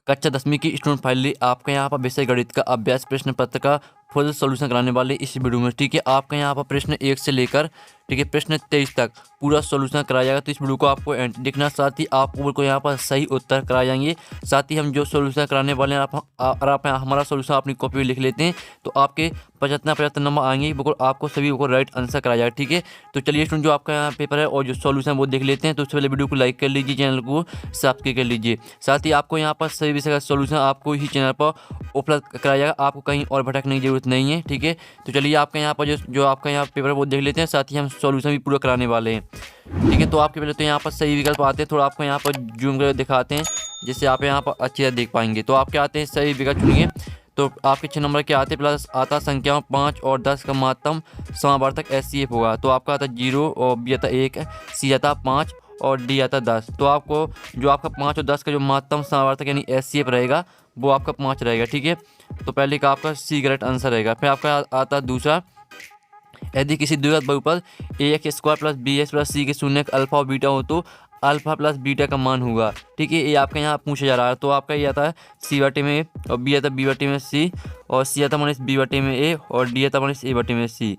कक्षा 10वीं की स्टूडेंट फाइनली आपका यहाँ पर विषय गणित का अभ्यास प्रश्न पत्र का फुल सॉल्यूशन कराने वाले इस वीडियो में। ठीक है, आपका यहाँ पर प्रश्न 1 से लेकर ठीक है प्रश्न 23 तक पूरा सॉल्यूशन कराया जाएगा। तो इस वीडियो को आपको एंड देखना, साथ ही आपको यहाँ पर सही उत्तर कराए जाएंगे। साथ ही हम जो सॉल्यूशन कराने वाले हैं अगर आप हमारा सॉल्यूशन अपनी कॉपी में लिख लेते हैं तो आपके 75 नंबर आएंगे, बिल्कुल आपको सभी को राइट आंसर कराया जाएगा। ठीक है, तो चलिए स्टूडेंट जो आपका यहाँ पेपर है और जो सॉल्यूशन वो देख लेते हैं। तो उससे पहले वीडियो को लाइक कर लीजिए, चैनल को सब्सक्राइब कर लीजिए। साथ ही आपको यहाँ पर सभी विषय का सॉल्यूशन आपको ही चैनल पर उपलब्ध कराया जाएगा, आपको कहीं और भटकने की जरूरत नहीं है। ठीक है, तो चलिए आपका यहाँ पर जो आपका यहाँ पेपर है वो देख लेते हैं, साथ ही हम सॉल्यूशन भी पूरा कराने वाले हैं। ठीक है, तो आपके पहले तो यहाँ पर सही विकल्प आते हैं, थोड़ा आपको यहाँ पर जूम कर दिखाते हैं जिससे आप यहाँ पर अच्छी तरह देख पाएंगे। तो आपके आते हैं सही विकल्प चुनिए। तो आपके 6 नंबर के आते प्लस आता संख्याओं 5 और 10 का महत्तम समावर्तक HCF होगा। तो आपका आता 0 और B आता 1, C आता 5 और D आता 10। तो आपको जो आपका 5 और 10 का जो महत्तम समावर्तक यानी HCF रहेगा वो आपका 5 रहेगा। ठीक है, तो पहले का आपका C करेक्ट आंसर रहेगा। फिर आपका आता दूसरा, यदि किसी द्विघात बहुपद ax square plus bx plus c के शून्य अल्फा और बीटा हो तो अल्फा प्लस बीटा का मान होगा। ठीक है, ये आपका यहाँ पूछा जा रहा है। तो आपका ये आता है c बटे में a और b आता b बटे में c और c आता माइनस b बटे में a और d आता माइनस a बटे में c।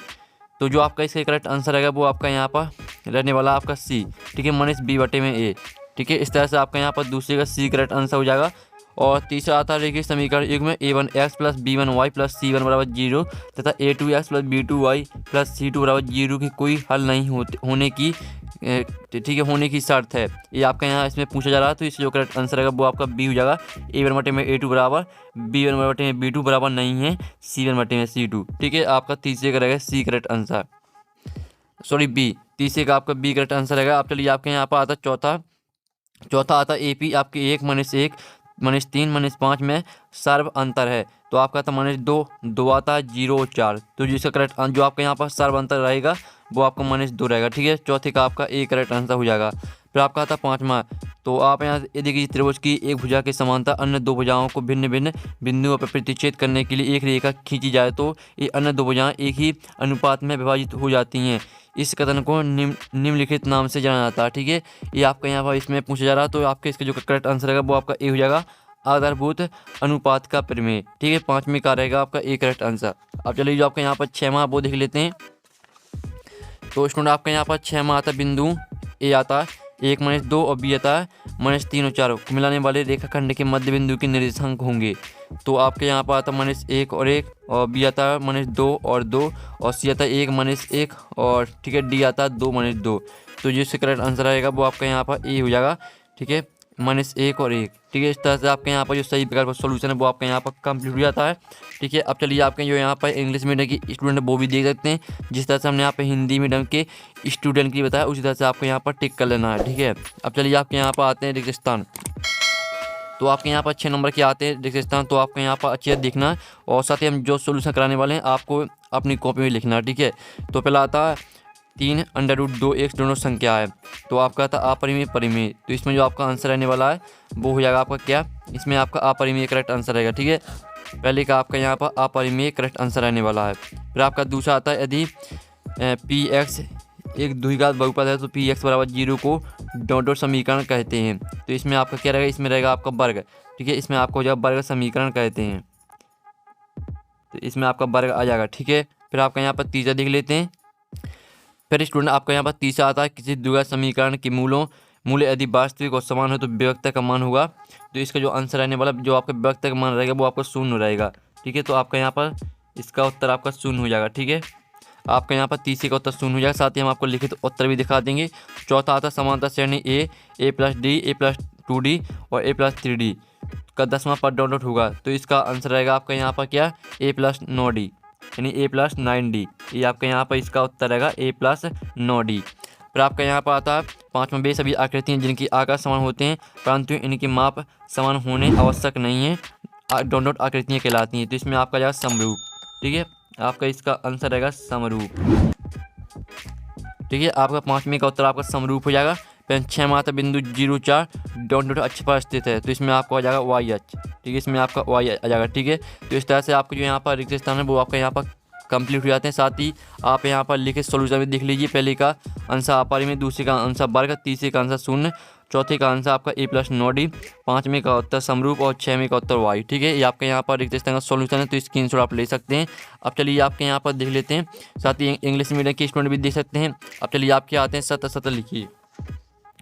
तो जो आपका इसका करेक्ट आंसर रहेगा वो आपका यहाँ पर रहने वाला आपका c। ठीक है, माइनस b बटे में a। ठीक है, इस तरह से आपका यहाँ पर दूसरे का c करेक्ट आंसर हो जाएगा। और तीसरा आता है देखिए समीकरण युग में a1x plus b1y plus c1 बराबर 0 तथा a2x plus b2y plus c2 बराबर 0 की कोई हल नहीं होने की ठीक है होने की शर्त है। ये आपका यहाँ इसमें पूछा जा रहा है। तो इससे जो करेक्ट आंसर रहेगा वो आपका बी हो जाएगा। a1 बटे में a2 बराबर b1 बटे में b2 बराबर नहीं है c1 बटे में c2। ठीक है, आपका तीसरे का रहेगा C correct answer, sorry B, तीसरे का आपका बी करेक्ट आंसर रहेगा। आप चलिए आपके यहाँ पर आता चौथा आता AP आपके 1 माइनस 3 माइनस 5 में सर्व अंतर है। तो आपका आता माइनस 2 आता है 0 और 4। तो जिसका करेक्ट जो आपका यहाँ पर सर्व अंतर रहेगा वो आपका माइनस 2 रहेगा। ठीक है, चौथे का आपका ए करेक्ट आंसर हो जाएगा। फिर आपका आता पाँचवा, तो आप यहाँ यदि किसी त्रिभुज की एक भुजा के समांतर अन्य दो भुजाओं को भिन्न भिन्न बिंदुओं पर प्रतिच्छेद करने के लिए एक रेखा खींची जाए तो ये अन्य दो भुजाएं एक ही अनुपात में विभाजित हो जाती हैं। इस कथन को निम्नलिखित नाम से जाना जाता है। ठीक है, ये आपका यहाँ पर इसमें पूछा जा रहा है। तो आपके इसका जो करेक्ट आंसर रहेगा वो आपका ए हो जाएगा, आधारभूत अनुपात का प्रमेय। ठीक है, पाँचवीं का रहेगा आपका ए करेक्ट आंसर। अब चलिए जो आपका यहाँ पर 6वां वो देख लेते हैं। तो स्टूडेंट आपका यहाँ पर 6वां आता बिंदु ए आता है 1 माइनस 2 और बी आता है माइनस 3 और 4 को मिलाने वाले रेखाखंड के मध्य बिंदु के निर्देशांक होंगे। तो आपके यहाँ पर आता माइनस 1 और 1 और बी आता है माइनस 2 और 2 और सी आता है 1 माइनस 1 और ठीक है डी आता है 2 माइनस 2। तो जिससे करेक्ट आंसर आएगा वो आपका यहाँ पर ए हो जाएगा। ठीक है, माइनस 1 और 1। ठीक है, इस तरह से आपके यहाँ पर जो सही प्रकार का सोल्यूशन है वो आपका यहाँ पर कंप्लीट हो जाता है। ठीक है, अब चलिए आपके जो यहाँ पर इंग्लिश मीडियम की स्टूडेंट वो भी देख सकते हैं। जिस तरह से हमने यहाँ पे हिंदी मीडियम के स्टूडेंट की बताया उसी तरह से आपको यहाँ पर टिक कर लेना है। ठीक है, अब चलिए आपके यहाँ पर आते हैं रेगिस्तान। तो आपके यहाँ पर 6 नंबर के आते हैं रेगिस्तान। तो आपको यहाँ पर अच्छे से देखना है और साथ ही हम जो सोल्यूशन कराने वाले हैं आपको अपनी कॉपी में लिखना है। ठीक है, तो पहला आता है 3√2x दोनों संख्या है। तो आपका आता अपरिमेय परिमेय। तो इसमें जो आपका आंसर रहने वाला है वो हो जाएगा आपका क्या, इसमें आपका अपरिमेय करेक्ट आंसर रहेगा। ठीक है, पहले का आपका यहाँ पर अपरिमेय करेक्ट आंसर रहने वाला है। फिर आपका दूसरा आता है यदि px एक द्विघात बहुपद है तो px बराबर 0 को डॉट समीकरण कहते हैं। तो इसमें आपका क्या रहेगा, इसमें रहेगा आपका वर्ग। ठीक है, इसमें आपको जो वर्ग समीकरण कहते हैं तो इसमें आपका वर्ग आ जाएगा। ठीक है, फिर आपका यहाँ पर तीसरा देख लेते हैं। फिर स्टूडेंट आपका यहाँ पर तीसरा आता है किसी द्विघात समीकरण के मूल्य यदि वास्तविक और समान हो तो व्यक्त का मान होगा। तो इसका जो आंसर रहने वाला जो आपका व्यक्त का मान रहेगा वो आपका 0 रहेगा। ठीक है, तो आपका यहाँ पर इसका उत्तर आपका 0 हो जाएगा। ठीक है, आपका यहाँ पर तीसरे का उत्तर 0 हो जाएगा। साथ ही हम आपको लिखित उत्तर भी दिखा देंगे। चौथा आता समांतर श्रेणी a plus D a plus 2d और a प्लस 3d का 10वां पद डॉट होगा। तो इसका आंसर रहेगा आपका यहाँ पर क्या, a प्लस 9d यानी a प्लस 9d। ये आपका यहाँ पर इसका उत्तर रहेगा a प्लस 9d। फिर आपका यहाँ पर आता है 5वां, वे सभी आकृतियाँ जिनकी आकार समान होते हैं परंतु इनकी माप समान होने आवश्यक नहीं है डॉट आकृतियाँ कहलाती हैं। तो इसमें आपका जाएगा समरूप। ठीक है, आपका इसका आंसर रहेगा समरूप। ठीक है, आपका 5वें का उत्तर आपका समरूप हो जाएगा। फिर 6वां आता बिंदु 0,4 डॉट अक्ष पर स्थित है। तो इसमें आपको आ जाएगा वाई अक्ष। ठीक है, इसमें आपका वाई आ जाएगा। ठीक है, तो इस तरह से आपको जो यहाँ पर रिक्त स्थान है वो आपका यहाँ पर कंप्लीट हो जाते हैं। साथ ही आप यहाँ पर लिखे सोल्यूशन भी देख लीजिए। पहले का आंसर अपरिमेय, दूसरे का आंसर वर्ग, तीसरे का आंसर 0, चौथे का आंसर आपका ए प्लस 9D, पाँचवें का उत्तर समरूप और छठवें का उत्तर वाई। ठीक है, ये आपके यहाँ पर रिक्त स्थान का सॉल्यूशन है, तो स्क्रीनशॉट आप ले सकते हैं। अब चलिए आपके यहाँ पर देख लेते हैं, साथ ही इंग्लिश मीडियम के स्टूडेंट भी देख सकते हैं। अब चलिए आपके आते हैं 70 लिखिए।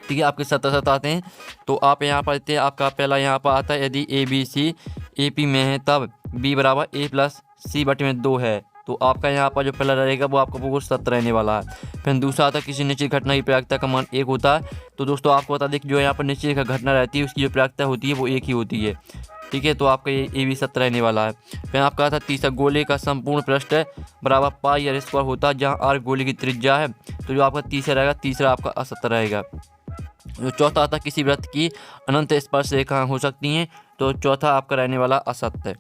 ठीक है, आपके 70 आते हैं, तो आप यहाँ पर देखते हैं आपका पहला यहाँ पर आता है, यदि A B C A P में है तब बी बराबर ए प्लस सी बटे में 2 है, तो आपका यहाँ पर जो पहला रहेगा वो आपका वो 70 रहने वाला है। फिर दूसरा आता है किसी निश्चित घटना की प्रायिकता का मान 1 होता है, तो दोस्तों आपको बता दें कि जो यहाँ पर निश्चित घटना रहती है उसकी जो प्रायिकता होती है वो 1 ही होती है। ठीक है, तो आपका ये भी 70 रहने वाला है। फिर आपका था तीसरा, गोले का संपूर्ण पृष्ठ बराबर पाई आर स्क्वायर होता है जहाँ आर गोले की त्रिज्या है, तो जो आपका तीसरा रहेगा, तीसरा आपका 70 रहेगा। जो चौथा आता है किसी वृत्त की अनंत स्पर्श रेखा हो सकती हैं, तो चौथा आपका रहने वाला असत्य।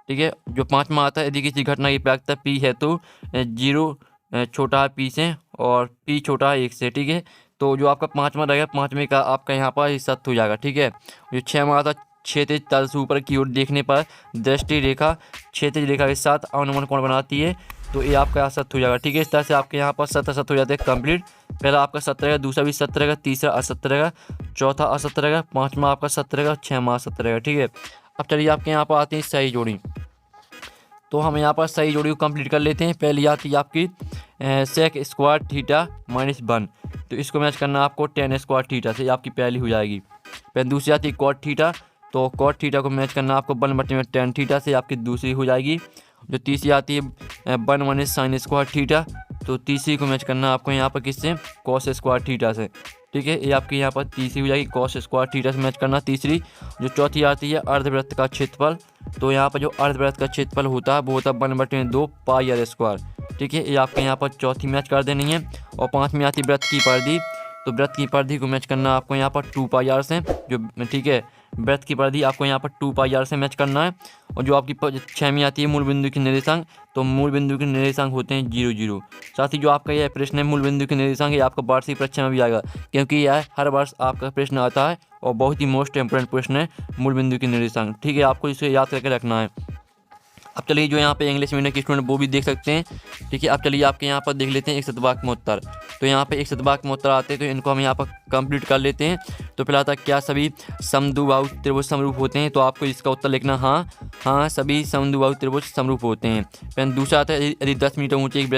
ठीक है, जो पांचवा आता है, यदि किसी घटना की प्रायिकता पी है तो 0 छोटा है पी से और पी छोटा है 1 से। ठीक है, तो जो आपका पांचवा रहेगा, पांचवें का आपका यहाँ पर सत्य हो जाएगा। ठीक है, जो छठवां आता है, क्षैतिज तल से ऊपर की ओर देखने पर दृष्टि रेखा क्षैतिज रेखा के साथ अनुमान कोण बनाती है, तो ये आपका असत्य हो जाएगा। ठीक है, इस तरह से आपके यहाँ पर 70 असत्य हो जाते हैं कंप्लीट। पहला आपका 70 रहेगा, दूसरा भी 70 रहेगा, तीसरा असत्य रहेगा, चौथा असत्य रहेगा, पाँचवा आपका 70 रहेगा, छठवां असत्य रहेगा। ठीक है, अब चलिए आपके यहाँ पर आते हैं सही जोड़ी, तो हम यहाँ पर सही जोड़ी को कंप्लीट कर लेते हैं। पहली आती है आपकी सेक स्क्वायर थीटा माइनस 1, तो इसको मैच करना आपको टेन स्क्वायर थीटा से, आपकी पहली हो जाएगी। फिर दूसरी आती है कॉट थीटा, तो कॉट थीटा को मैच करना आपको 1/में टेन थीटा से, आपकी दूसरी हो जाएगी। जो तीसरी आती है 1 माइनस साइन स्क्वायर थीटा, तो तीसरी को मैच करना आपको यहाँ पर किससे, कॉस स्क्वायर थीटा से। ठीक है, ये आपकी यहाँ पर तीसरी हो जाएगी, कॉस स्क्वायर थीटा से मैच करना तीसरी। जो चौथी आती है अर्धवृत्त का क्षेत्रफल, तो यहाँ पर जो अर्धवृत्त का क्षेत्रफल होता है वो होता है 1/2 पाई आर स्क्वायर। ठीक है, ये आपके यहाँ पर चौथी मैच कर देनी है। और पाँचवीं आती है वृत्त की परिधि, तो वृत्त की परिधि को मैच करना आपको यहाँ पर 2 पाई आर से, जो ठीक है वृत्त की परिधि आपको यहाँ पर 2 पाई आर से मैच करना है। और जो आपकी छठवीं आती है मूल बिंदु के निर्देशांक, तो मूल बिंदु के निर्देशांक होते हैं 0 0। साथ ही जो आपका यह प्रश्न है मूल बिंदु के निर्देशांक, ये आपका वार्षिक परीक्षा में भी आएगा, क्योंकि यह हर वर्ष आपका प्रश्न आता है और बहुत ही मोस्ट इंपोर्टेंट प्रश्न है मूल बिंदु के निर्देशांक। ठीक है, आपको इसे याद करके रखना है। अब चलिए जो यहाँ पे इंग्लिश मीडियम के स्टूडेंट वो भी देख सकते हैं। ठीक है, अब चलिए आपके यहाँ पर देख लेते हैं एक शतवाक्य उत्तर, तो यहाँ पे एक शतवाक्य उत्तर आते हैं, तो इनको हम यहाँ पर कंप्लीट कर लेते हैं। तो पहला था, क्या सभी समद्विबाहु त्रिभुज समरूप होते हैं, तो आपको इसका उत्तर लिखना हाँ सभी समद्विबाहु त्रिभुज समरूप होते हैं। फिर दूसरा आता है, यदि 10 मीटर ऊँचे एक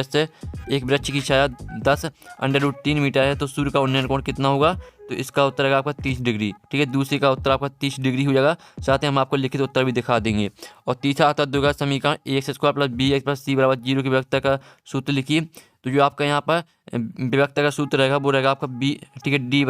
वृक्ष की छाया 10√3 मीटर है, तो सूर्य का उन्नयन कोण कितना होगा, तो इसका उत्तर आएगा आपका 30 डिग्री। ठीक है, दूसरे का उत्तर आपका 30 डिग्री हो जाएगा, साथ ही हम आपको लिखित उत्तर भी दिखा देंगे। और तीसरा आता है द्विघात समीकरण ax square plus bx plus c बराबर 0 की व्यवस्था का सूत्र लिखिए, तो जो आपका यहाँ पर व्यवस्था का सूत्र रहेगा वो रहेगा आपका b। ठीक है, d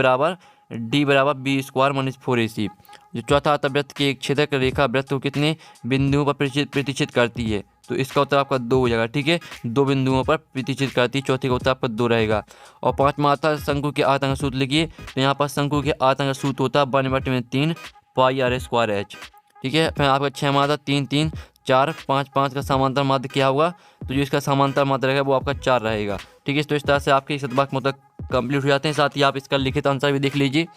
बराबर b स्क्वायर माइनस 4ac। जो चौथा आता है, वृत्त की एक छेदक रेखा वृत्त को कितने बिंदुओं पर प्रतिच्छेद करती है, तो इसका उत्तर आपका 2 हो जाएगा। ठीक है, 2 बिंदुओं पर प्रतिच्छेद करती है, चौथे का उत्तर आपका 2 रहेगा। और पाँचवा आता है, शंकु के आयतन का सूत्र लिखिए, तो यहाँ पर शंकु के आयतन का सूत्र होता है 1/3 पाई आर स्क्वायर एच। ठीक है, फिर आपका 6वां आता है 3 3 4 5 5 का समांतर माध्य क्या होगा, तो जो इसका समांतर माध्य रहेगा वो आपका 4 रहेगा। ठीक है, तो इस तरह से आपके शतवाक्य मतलब कंप्लीट हो जाते हैं। साथ ही आप इसका लिखित आंसर भी देख लीजिए।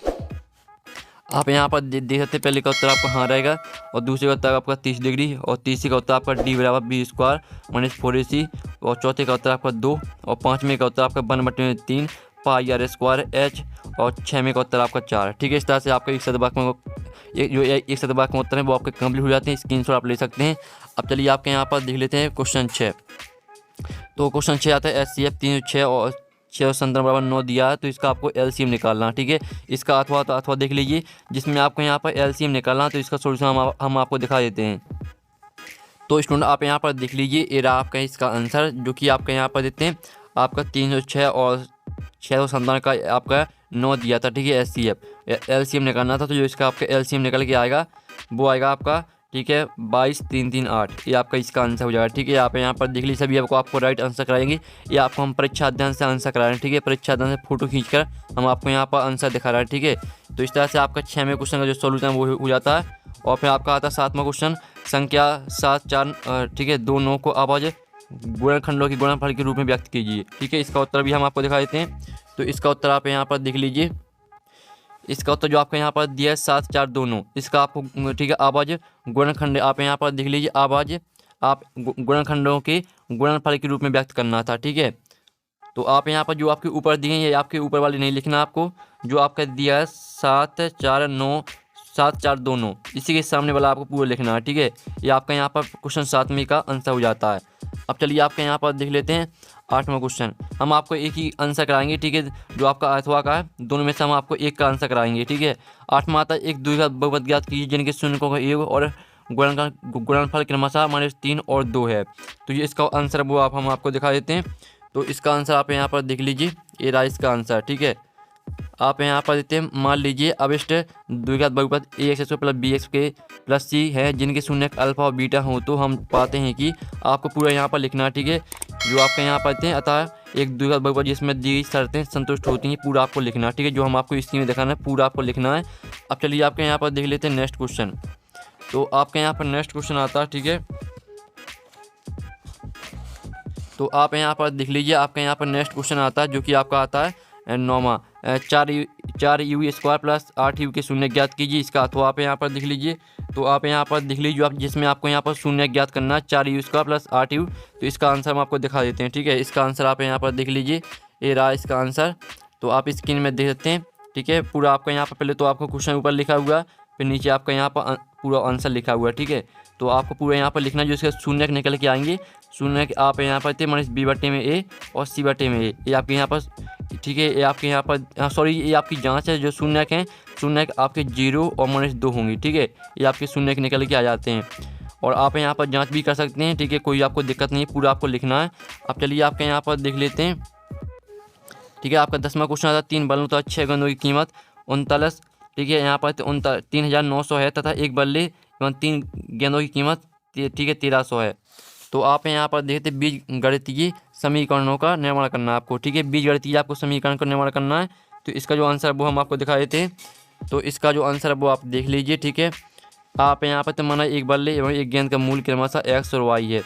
आप यहाँ पर देख सकते हैं, पहले का उत्तर आपका हाँ रहेगा, और दूसरे का उत्तर आपका 30 डिग्री, और तीसरे का उत्तर आपका d बराबर b स्क्वायर माइनस 4ac, और चौथे का उत्तर आपका 2, और पाँचवें का उत्तर आपका 1/3 पाई आर स्क्वायर एच, और छठवें का उत्तर आपका 4। ठीक है, इस तरह से आपका एक शतवाक्य उत्तर है वो आपके कंप्लीट हो जाते हैं। स्क्रीनशॉट आप ले सकते हैं। अब चलिए आपके यहाँ पर देख लेते हैं क्वेश्चन 6। तो क्वेश्चन 6 आता है, SCF 306 और 6 दिया है, तो इसका आपको LCM निकालना। ठीक है, इसका अथवा देख लीजिए, जिसमें आपको यहाँ पर LCM निकालना, तो इसका सोल्यूशन हम आपको दिखा देते हैं। तो स्टूडेंट आप यहाँ पर देख लीजिए, ये रहा आपका इसका आंसर, जो कि आपका यहाँ पर देते हैं आपका 306 और 697 का आपका 9 दिया था। ठीक है, SCF LCM निकालना था, तो जो इसका आपका LCM निकल के आएगा वो आएगा आपका, ठीक है, 22,338, ये आपका इसका आंसर हो जाएगा। ठीक है, आप यहाँ पर देख लीजिए, सभी आपको राइट आंसर कराएंगे। ये आपको हम परीक्षा अध्ययन से आंसर करा रहे हैं। ठीक है, परीक्षा अध्ययन से फोटो खींचकर हम आपको यहाँ पर आंसर दिखा रहे हैं। ठीक है, तो इस तरह से आपका 6वें क्वेश्चन का जो सोल्यूशन वो हो जाता है। और फिर आपका आता है 7वां क्वेश्चन, संख्या 7 4 ठीक है 2 9 को अभाज्य गुणनखंडों की गुणनफल के रूप में व्यक्त कीजिए। ठीक है, इसका उत्तर भी हम आपको दिखा देते हैं। तो इसका उत्तर आप यहाँ पर देख लीजिए, इसका उत्तर जो आपका यहाँ पर दिया है 7 4 2 9, इसका आपको ठीक है अभाज्य गुणनखंड आप यहाँ पर देख लीजिए, अभाज्य आप गुणनखंडों के गुणनफल के रूप में व्यक्त करना था। ठीक है, तो आप यहाँ पर जो आपके ऊपर दिए हैं ये आपके ऊपर वाले नहीं लिखना आपको, जो आपका दिया है 7 4 9 7 4 2 9, इसी के सामने वाला आपको पूरा लिखना है। ठीक है, ये आपका यहाँ पर क्वेश्चन 7वें का आंसर हो जाता है। अब चलिए आपके यहाँ पर देख लेते हैं 8वां क्वेश्चन। हम आपको एक ही आंसर कराएंगे, ठीक है, जो आपका अथवा का है, दोनों में से हम आपको एक का आंसर कराएंगे। ठीक है, 8वां आता है, एक द्विघात बहुपद ज्ञात कीजिए जिनके शून्य का एक और गुणनफल क्रमशः -3 और 2 है। तो ये इसका आंसर वो हम आपको दिखा देते हैं। तो इसका आंसर आप यहाँ पर देख लीजिए, ये रहा इसका आंसर। ठीक है, आप यहाँ पर देते हैं, मान लीजिए अभिष्ट द्विघात बहुपद ax² + bx + c है जिनके शून्य अल्फा और बीटा हो, तो हम पाते हैं कि आपको पूरा यहाँ पर लिखना है। ठीक है, जो आपके यहाँ पर देते हैं, अतः एक द्विघात बहुपद जिसमें दी शर्तें संतुष्ट होती हैं, पूरा आपको लिखना है। ठीक है, जो हम आपको स्क्रीन में दिखाना है पूरा आपको लिखना है। अब चलिए आपके यहाँ पर देख लेते हैं नेक्स्ट क्वेश्चन। तो आपके यहाँ पर नेक्स्ट क्वेश्चन आता है। ठीक है, तो आप यहाँ पर देख लीजिए, आपके यहाँ पर नेक्स्ट क्वेश्चन आता है जो कि आपका आता है 9वां, 4u² + 8u के शून्य ज्ञात कीजिए। इसका अथवा आप यहाँ पर देख लीजिए। तो आप यहाँ पर देख लीजिए, आप जिसमें आपको यहाँ पर शून्य ज्ञात करना है 4u² + 8u, तो इसका आंसर हम आपको दिखा देते हैं। ठीक है, इसका आंसर आप यहाँ पर देख लीजिए, ये रहा इसका आंसर। तो आप स्क्रीन में देख सकते हैं। ठीक है, पूरा आपका यहाँ पर पहले तो आपको क्वेश्चन ऊपर लिखा हुआ है, फिर नीचे आपका यहाँ पर पूरा आंसर लिखा हुआ है। ठीक है, तो आपको पूरा यहाँ पर लिखना है, जो इसके शून्य निकल के आएंगे। शून्य आप यहाँ पर थे -b/a और c/a, ये आपके यहाँ पर। ठीक है, ये आपके यहाँ पर सॉरी, ये आपकी जांच है, जो शून्य हैं शून्य आपके 0 और -2 होंगे। ठीक है, ये आपके शून्य निकल के आ जाते हैं, और आप यहाँ पर जांच भी कर सकते हैं। ठीक है, कोई आपको दिक्कत नहीं, पूरा आपको लिखना है। अब चलिए आपके यहाँ पर देख लेते हैं। ठीक है, आपका 10वां क्वेश्चन आता है, 3 बल्लों तथा 6 गेंदों की कीमत 39। ठीक है, यहाँ पर 3900 है तथा एक बल्ले एवं 3 गेंदों की कीमत ठीक है 1300 है। तो आप यहाँ पर देखते बीज गणितीय समीकरणों का निर्माण करना है आपको। ठीक है, बीज गणितीय आपको समीकरण का निर्माण करना है। तो इसका जो आंसर वो हम आपको दिखा देते हैं। तो इसका जो आंसर वो आप देख लीजिए। ठीक है, आप यहाँ पर माना एक बल्ले एवं एक गेंद का मूल क्रमशः x और y है।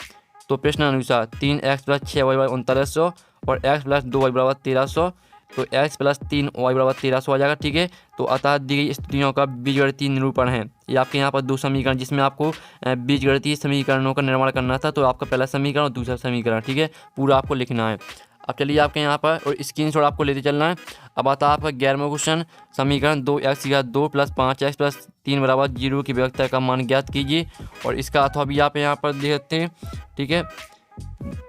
तो प्रश्न अनुसार 3x + 6y = 3900 और x + 2y = 1300, तो x + 3y = 1300 आ जाएगा। ठीक है, तो अतः दी गई स्थितियों का बीजगणितीय निरूपण है। ये आपके यहाँ पर 2 समीकरण, जिसमें आपको बीजगणितीय समीकरणों का निर्माण करना था। तो आपका पहला समीकरण और दूसरा समीकरण, ठीक है, पूरा आपको लिखना है। अब चलिए आपके यहाँ पर और स्क्रीनशॉट आपको लेते चलना है। अब आता है आपका 11वां क्वेश्चन, समीकरण 2x² + 5x + 3 = 0 की व्यवस्था का मान ज्ञात कीजिए। और इसका अथवा भी आप यहाँ पर देख सकते हैं। ठीक है,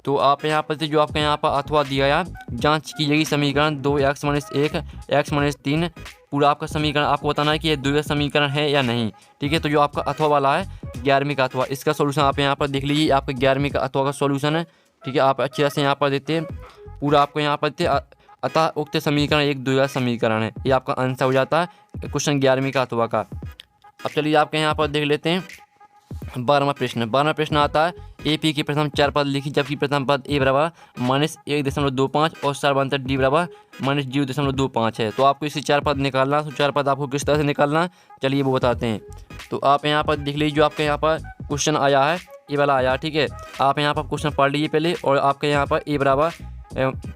तो आप यहाँ पर जो आपका यहाँ पर अथवा दिया है, जांच कीजिएगी समीकरण 2x - 1 x - 3, पूरा आपका समीकरण आपको बताना है कि ये द्विघात समीकरण है या नहीं। ठीक है, तो जो आपका अथवा वाला है 11वीं का अथवा, इसका सोल्यूशन आप यहाँ पर देख लीजिए, आपका 11वीं का अथवा का सोल्यूशन है। ठीक है, आप अच्छे से यहाँ पर देते हैं, पूरा आपको यहाँ पर देते, अतः उक्त समीकरण एक द्विघात समीकरण है। ये आपका आंसर हो जाता है क्वेश्चन 11वीं का अथवा का। अब चलिए आपके यहाँ पर देख लेते हैं 12वां प्रश्न। 12वां प्रश्न आता है, AP के प्रथम 4 पद लिखी, जबकि प्रथम पद A = -1.25 और सर्वांतर D = -0.25 है। तो आपको इसे 4 पद निकालना। तो 4 पद आपको किस तरह से निकालना है, चलिए वो बताते हैं। तो आप यहाँ पर देख लीजिए, जो आपके यहाँ पर क्वेश्चन आया है ये वाला आया। ठीक है, आप यहाँ पर क्वेश्चन पढ़ लीजिए पहले, और आपके यहाँ पर A बराबर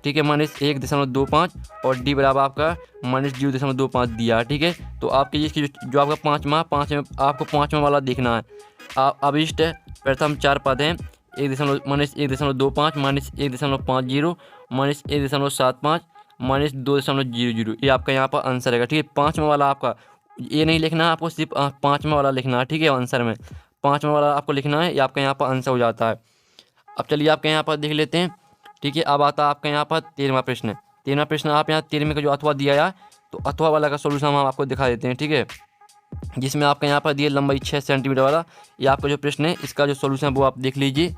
ठीक है -1.25 और D बराबर आपका -0.25 दिया। ठीक है, तो आपके इसकी जो आपका पाँचवा आपको 5वां वाला देखना है। आप अभिष्ट प्रथम 4 पद हैं, -1.25 -1.50 -1.75 -2.00, ये आपका यहाँ पर आंसर रहेगा। ठीक है, 5वां वाला आपका ये नहीं लिखना है, आपको सिर्फ 5वां वाला लिखना है। ठीक है, आंसर में 5वां वाला आपको लिखना है, ये आपका यहाँ पर आंसर हो जाता है। अब चलिए आपके यहाँ पर देख लेते हैं। ठीक है, अब आता है आपका यहाँ पर 13वां प्रश्न। 13वां प्रश्न आप यहाँ 13वें का जो अथवा दिया है, तो अथवा वाला का सोल्यूशन हम आपको दिखा देते हैं। ठीक है, जिसमें आपका यहाँ पर दिए लंबाई 6 सेंटीमीटर वाला, ये आपका जो प्रश्न है, इसका जो सोल्यूशन है वो आप देख लीजिए।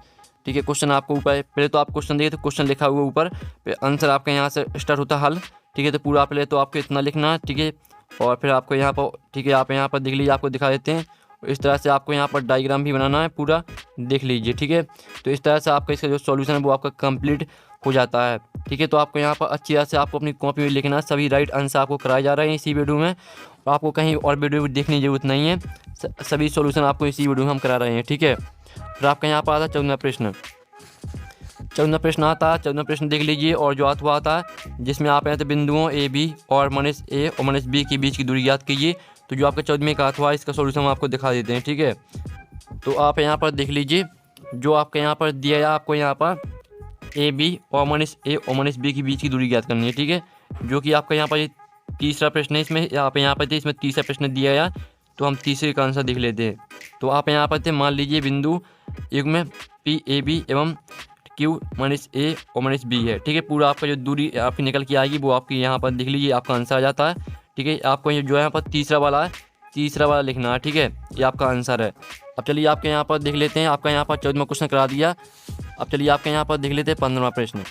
ठीक है, क्वेश्चन आपको ऊपर पहले तो आप क्वेश्चन देखिए, तो क्वेश्चन लिखा हुआ ऊपर, आंसर आपका यहाँ से स्टार्ट होता है हल। ठीक है, तो पूरा पहले तो आपको इतना लिखना है। ठीक है, और फिर आपको यहाँ पर ठीक है, आप यहाँ पर देख लीजिए, आपको दिखा देते हैं। इस तरह से आपको यहाँ पर डायग्राम भी बनाना है, पूरा देख लीजिए। ठीक है, तो इस तरह से आपका इसका जो सॉल्यूशन है वो आपका कंप्लीट हो जाता है। ठीक है, तो आपको यहाँ पर अच्छी तरह से आपको अपनी कॉपी में लिखना है। सभी राइट आंसर आपको कराए जा रहे हैं इसी वीडियो में, आपको कहीं और वीडियो देखने की जरूरत नहीं है, सभी सॉल्यूशन आपको इसी वीडियो में हम करा रहे हैं। ठीक है, फिर आपका यहाँ पर आता है 14वां प्रश्न। 14वां प्रश्न आता है, 14वां प्रश्न देख लीजिए, और जो अथवा आता है, जिसमें आप यहाँ बिंदुओं AB और -A और -B के बीच की दूरी ज्ञात कीजिए। तो जो आपका 14वें का अथवा है, इसका सोल्यूशन हम आपको दिखा देते हैं। ठीक है, तो आप यहाँ पर देख लीजिए, जो आपके यहाँ पर दिया है, आपको यहाँ पर ए बी और माइनस ए और माइनस बी के बीच की दूरी ज्ञात करनी है। ठीक है, जो कि आपका यहाँ पर ये तीसरा प्रश्न है। इसमें आप यहाँ पर थे, इसमें तीसरा प्रश्न दिया है, तो हम तीसरे का आंसर देख लेते हैं। तो आप यहाँ पर थे, मान लीजिए बिंदु युग्म पी ए बी एवं क्यू माइनस ए और माइनस बी है। ठीक है, पूरा आपका जो दूरी आपकी निकल के आएगी वो आपकी यहाँ पर लिख लीजिए, आपका आंसर आ जाता है। ठीक है, आपको ये जो है यहाँ पर तीसरा वाला है, तीसरा वाला लिखना है। ठीक है, ये आपका आंसर है। अब चलिए आपके यहाँ पर देख लेते हैं, आपका यहाँ पर 14वां क्वेश्चन करा दिया। अब चलिए आपके यहाँ पर देख लेते हैं 15वां प्रश्न।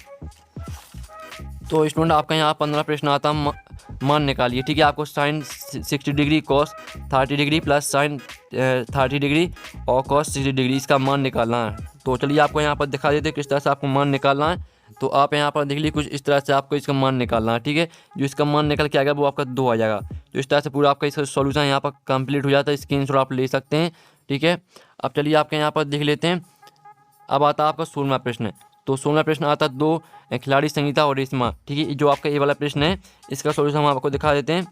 तो स्टूडेंट आपका यहाँ 15 प्रश्न आता है, मान निकालिए। ठीक है, आपको sine 60 degree cos 30 degree plus sine 30 degree और कॉस 60 डिग्री इसका मान निकालना है। तो चलिए आपको यहाँ पर दिखा देते हैं किस तरह से आपको मान निकालना है। तो आप यहाँ पर देख लीजिए, कुछ इस तरह से आपको इसका मान निकालना है। ठीक है, जो इसका मान निकल के आएगा वो आपका 2 आ जाएगा। तो इस तरह से पूरा आपका इसका सॉल्यूशन यहाँ पर कंप्लीट हो जाता है। स्क्रीनशॉट आप ले सकते हैं। ठीक है, अब चलिए आपके यहाँ पर देख लेते हैं। अब आता है आपका 16वां प्रश्न। तो 16वां प्रश्न आता है 2 खिलाड़ी संगीता और रेशमा। ठीक है, जो आपका ये वाला प्रश्न है इसका सॉल्यूशन हम आपको दिखा देते हैं।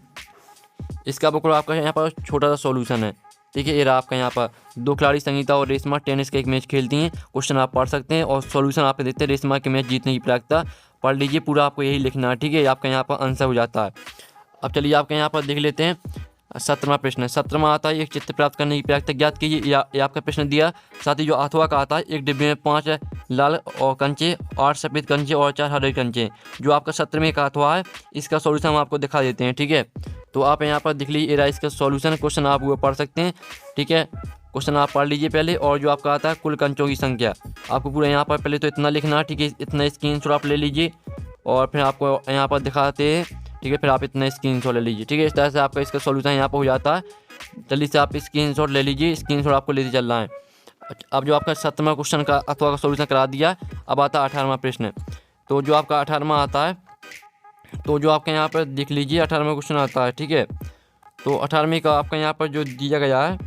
इसका बिल्कुल आपका यहाँ पर छोटा सा सॉल्यूशन है। ठीक है, ये रहा आपका यहाँ पर 2 खिलाड़ी संगीता और रेशमा टेनिस का एक मैच खेलती हैं। क्वेश्चन आप पढ़ सकते हैं और सॉल्यूशन आपको देते हैं। रेशमा के मैच जीतने की प्रायिकता पढ़ लीजिए, पूरा आपको यही लिखना है। ठीक है, आपका यहाँ पर आंसर हो जाता है। अब चलिए आपके यहाँ पर देख लेते हैं 17वां प्रश्न। 17वां आता है, एक चित्र प्राप्त करने की प्रायिकता ज्ञात कीजिए। ये आपका प्रश्न दिया। साथ ही जो 8वां का आता है, एक डिब्बे में 5 लाल और कंचे, 8 सफ़ेद कंचे और 4 हरे कंचे। जो आपका 17वें का 8वां है, इसका सॉल्यूशन हम आपको दिखा देते हैं। ठीक है, तो आप यहाँ पर देख लीजिए, रहा इसका सॉल्यूशन। क्वेश्चन आप वो पढ़ सकते हैं। ठीक है, क्वेश्चन आप पढ़ लीजिए पहले। और जो आपका आता है कुल कंचों की संख्या, आपको पूरा यहाँ पर पहले तो इतना लिखना है। ठीक है, इतना स्क्रीनशॉट आप ले लीजिए और फिर आपको यहाँ पर दिखाते हैं। ठीक है, फिर आप इतना स्क्रीनशॉट ले लीजिए। ठीक है, इस तरह से आपका इसका सॉल्यूशन यहाँ पर हो जाता है। जल्दी से आप स्क्रीनशॉट ले लीजिए, स्क्रीनशॉट आपको लेते चलना है। अब जो आपका 17वां क्वेश्चन का अथवा का सॉल्यूशन करा दिया, अब आता है 18वां प्रश्न। तो जो आपका 18वां आता है, तो जो आपके यहाँ पर देख लीजिए 18वां क्वेश्चन आता है। ठीक है, तो 18वीं का आपका यहाँ पर जो दिया गया है।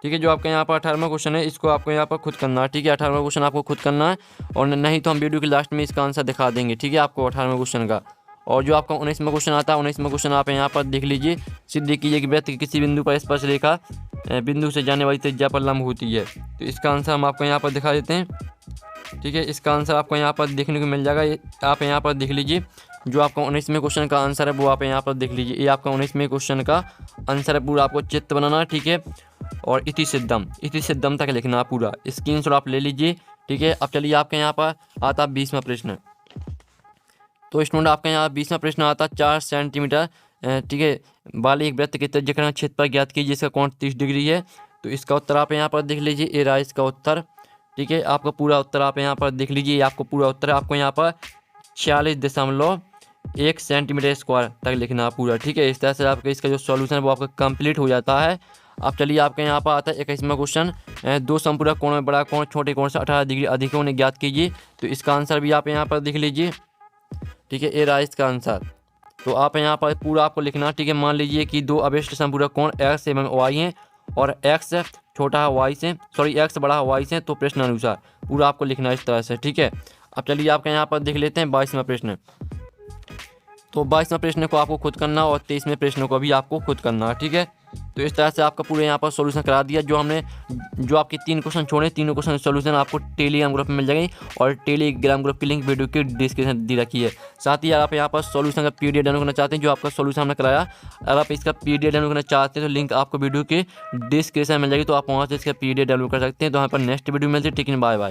ठीक है, जो आपका यहाँ पर 18वां क्वेश्चन है, इसको आपको यहाँ पर खुद करना है। ठीक है, 18वां क्वेश्चन आपको खुद करना है और नहीं तो हम वीडियो के लास्ट में इसका आंसर दिखा देंगे। ठीक है, आपको 18वें क्वेश्चन का। और जो आपका 19वां क्वेश्चन आता है, 19वां क्वेश्चन आप यहाँ पर देख लीजिए। सिद्ध कीजिए कि व्यक्ति किसी बिंदु पर स्पर्श रेखा बिंदु से जाने वाली त्रिज्या पर लंब होती है। तो इसका आंसर हम आपको यहाँ पर दिखा देते हैं। ठीक है, इसका आंसर आपको यहाँ पर देखने को मिल जाएगा। आप यहाँ पर देख लीजिए, जो आपका 19वें क्वेश्चन का आंसर है वो आप यहाँ पर देख लीजिए। ये आपका 19वें क्वेश्चन का आंसर है। पूरा आपको चित्र बनाना है। ठीक है, और इति सिद्धम तक लिखना है पूरा। स्क्रीनशॉट आप ले लीजिए। ठीक है, अब चलिए आपके यहाँ पर आता है 20वां प्रश्न। तो स्टूडेंट आपके यहाँ 20वां प्रश्न आता है 4 सेंटीमीटर ठीक है वाले एक वृत्त के त्रिज्यीकरण क्षेत्र पर ज्ञात कीजिए, जिसका कोण 30 डिग्री है। तो इसका उत्तर आप यहाँ पर देख लीजिए। ये रहा इसका उत्तर। ठीक है, आपका पूरा उत्तर आप यहाँ पर देख लीजिए। आपको पूरा उत्तर आपको यहाँ पर 46.1 सेंटीमीटर स्क्वायर तक लिखना है पूरा। ठीक है, इस तरह से आपका इसका जो सॉल्यूशन है वो आपका कंप्लीट हो जाता है। अब चलिए आपके यहाँ पर आता है 21वां क्वेश्चन। 2 संपूरक कोण में बड़ा कोण छोटे कोण से 18 डिग्री अधिक है, उन्हें ज्ञात कीजिए। तो इसका आंसर भी आप यहाँ पर देख लीजिए। ठीक है, ये रहा इसका आंसर। तो आप यहाँ पर पूरा आपको लिखना। ठीक है, मान लीजिए कि 2 अभिष्ट संपूरक कोण x एवं y हैं और x छोटा है y से, x बड़ा है y से। तो प्रश्न अनुसार पूरा आपको लिखना है इस तरह से। ठीक है, अब चलिए आपके यहाँ पर देख लेते हैं 22वां प्रश्न। तो 22वां प्रश्न को आपको खुद करना और 23वें प्रश्न को भी आपको खुद करना है। ठीक है, तो इस तरह से आपका पूरे यहाँ पर सॉल्यूशन करा दिया। जो आपके 3 क्वेश्चन छोड़े, तीनों क्वेश्चन सॉल्यूशन आपको टेलीग्राम ग्रुप में मिल जाएगी और टेलीग्राम ग्रुप की लिंक वीडियो की डिस्क्रिप्शन दी रखी है। साथ ही आप यहाँ पर सॉल्यूशन का पीडीएफ डाउनलोड करना चाहते हैं, जो आपका सॉल्यूशन हमने कराया, अगर आप इसका पीडीएफ डाउनलोड करना चाहते हैं तो लिंक आपको वीडियो के डिस्क्रिप्शन में मिल जाएगी। तो आप वहाँ से इसका पीडीएफ डाउनलोड कर सकते हैं। तो यहाँ पर नेक्स्ट वीडियो मिलती है। ठीक है, बाय बाय।